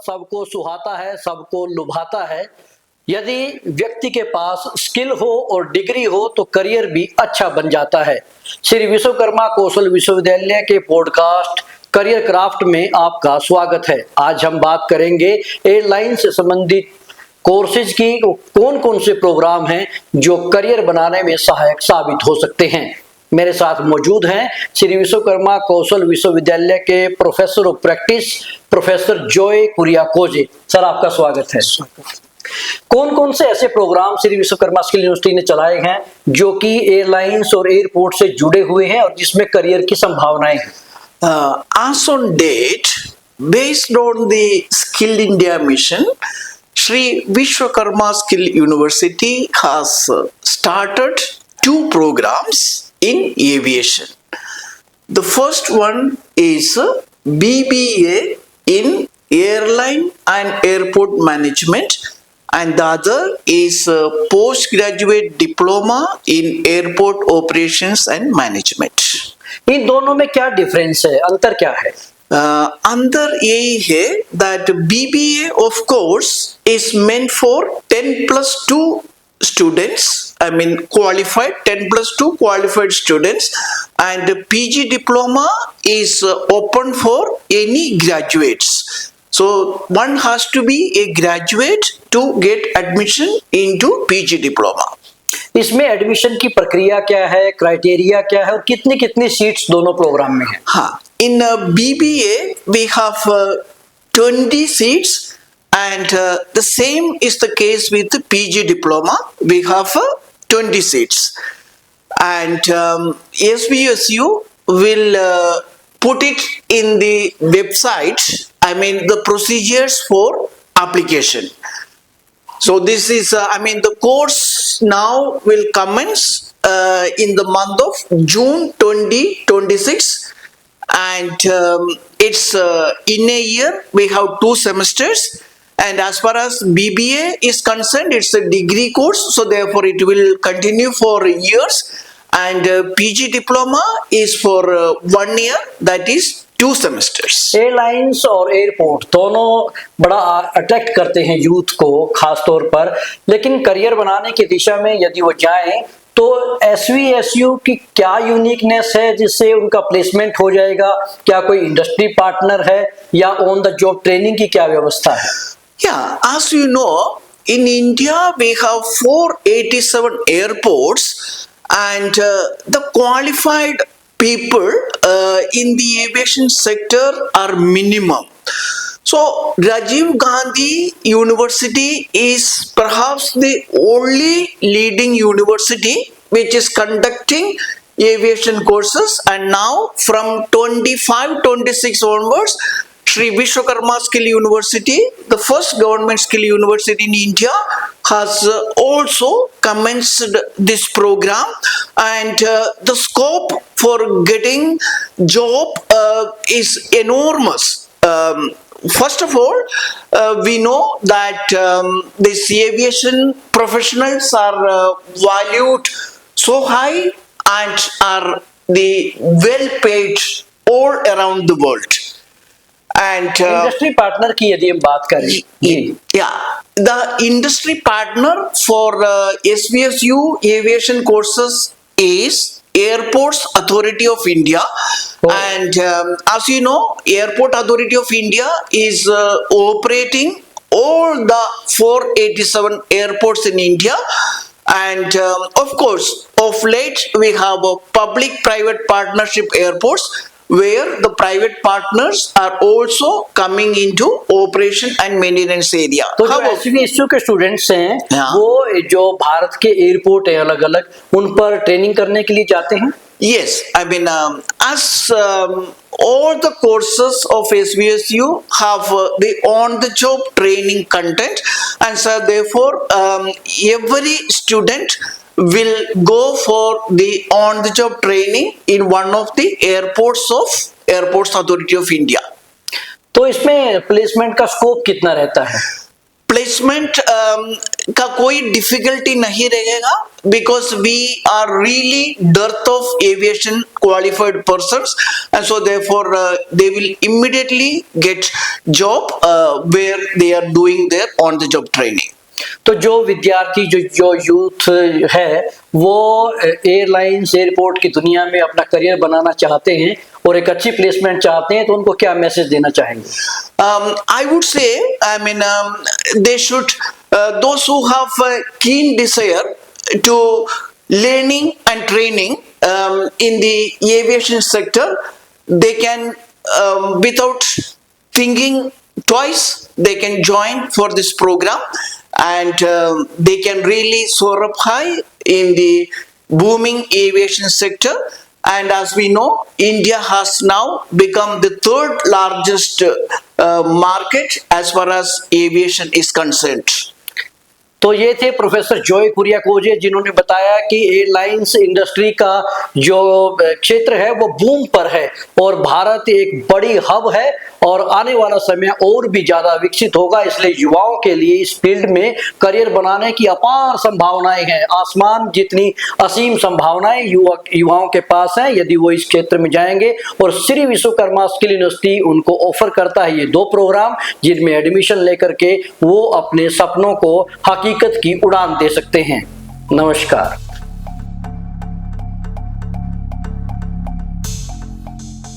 सबको सुहाता है, सबको लुभाता है। यदि व्यक्ति के पास स्किल हो और डिग्री हो तो करियर भी अच्छा बन जाता है। श्री विश्वकर्मा कौशल विश्वविद्यालय के पॉडकास्ट करियर क्राफ्ट में आपका स्वागत है। आज हम बात करेंगे एयरलाइन से संबंधित कोर्सेज की, कौन कौन से प्रोग्राम हैं जो करियर बनाने में सहायक साबित हो सकते हैं। मेरे साथ मौजूद हैं श्री विश्वकर्मा कौशल विश्वविद्यालय के professor of practice professor Joy Kuriakose. Sir, आपका स्वागत है। कौन कौन से ऐसे program Shri Vishwakarma skill university ने चलाए हैं जो कि एयरलाइंस और एयरपोर्ट से जुड़े हुए हैं और जिसमें करियर की संभावनाएं हैं? As on date, based on the Skill India mission, Sri Vishwakarma Skill University has started two programs in aviation. The first one is BBA in Airline and Airport Management, and the other is Postgraduate Diploma in Airport Operations and Management. इन दोनों में क्या difference है, अंतर क्या है? अंदर यही है that BBA of course is meant for 10+2 students, I mean qualified 10+2 qualified students, and PG diploma is open for any graduates. So one has to be a graduate to get admission into PG diploma. इसमें admission की प्रक्रिया क्या है, criteria क्या है और कितनी कितनी सीट्स दोनों प्रोग्राम में है? हाँ, in BBA we have 20 seats, and the same is the case with the PG diploma. We have 20 seats, and SVSU will put it in the website, I mean the procedures for application. So this is, the course now will commence in the month of June 2026, and it's in a year we have 2 semesters, and as far as BBA is concerned, it's a degree course, so therefore it will continue for years, and PG diploma is for 1 year, that is 2 semesters. Airlines और airport दोनों बड़ा attract करते हैं youth को खास तौर पर, लेकिन करियर बनाने की दिशा में यदि वो जाएं तो SVSU की क्या यूनिकनेस है जिससे उनका प्लेसमेंट हो जाएगा? क्या कोई इंडस्ट्री पार्टनर है या ऑन द जॉब ट्रेनिंग की क्या व्यवस्था है? Yeah, as you know, in India we have 487 airports, and the qualified people in the aviation sector are minimum. So Rajiv Gandhi University is perhaps the only leading university which is conducting aviation courses, and now from 25-26 onwards, Sri Vishwakarma Skill University, the first government skill university in India, has also commenced this program, and the scope for getting job is enormous. First of all, we know that these aviation professionals are valued so high and are the well paid all around the world. And industry partner की यदि हम बात करें, the industry partner for SVSU aviation courses is Airports Authority of India. And as you know, Airport Authority of India is operating all the 487 airports in India, and of course of late we have a public private partnership airports where the private partners are also coming into operation and maintenance area. तो जो SVSU के students हैं वो जो भारत के airport है अलग अलग, उन पर ट्रेनिंग करने के लिए जाते हैं? Yes, as all the courses of SVSU have the on-the-job training content, and so therefore every student will go for the on-the-job training in one of the airports of Airports Authority of India. तो इसमें placement का scope कितना रहता है? Placement का कोई difficulty नहीं रहेगा, because we are really dearth of aviation qualified persons, and so therefore they will immediately get job where they are doing there on the job training. तो जो विद्यार्थी जो यूथ है वो एयरलाइंस एयरपोर्ट की दुनिया में अपना करियर बनाना चाहते हैं और एक अच्छी प्लेसमेंट चाहते हैं, तो उनको क्या मैसेज देना चाहेंगे? I would say, they should, those who have a keen desire to learning and training in the aviation sector, they can, without thinking twice, they can join for this program, and they can really soar up high in the booming aviation sector. And as we know, India has now become the third largest market as far as aviation is concerned. तो ये थे professor Joy कुरियाकोजे, जिन्होंने बताया कि airlines industry का जो क्षेत्र है वो बूम पर है और भारत एक बड़ी हब है और आने वाला समय और भी ज्यादा विकसित होगा। इसलिए युवाओं के लिए इस फील्ड में करियर बनाने की अपार संभावनाएं हैं। आसमान जितनी असीम संभावनाएं युवाओं के पास हैं, यदि वो इस क्षेत्र में जाएंगे। और श्री विश्वकर्मा स्किल यूनिवर्सिटी उनको ऑफर करता है ये 2 प्रोग्राम, जिनमें एडमिशन लेकर के वो अपने सपनों को हकीकत की उड़ान दे सकते हैं। नमस्कार।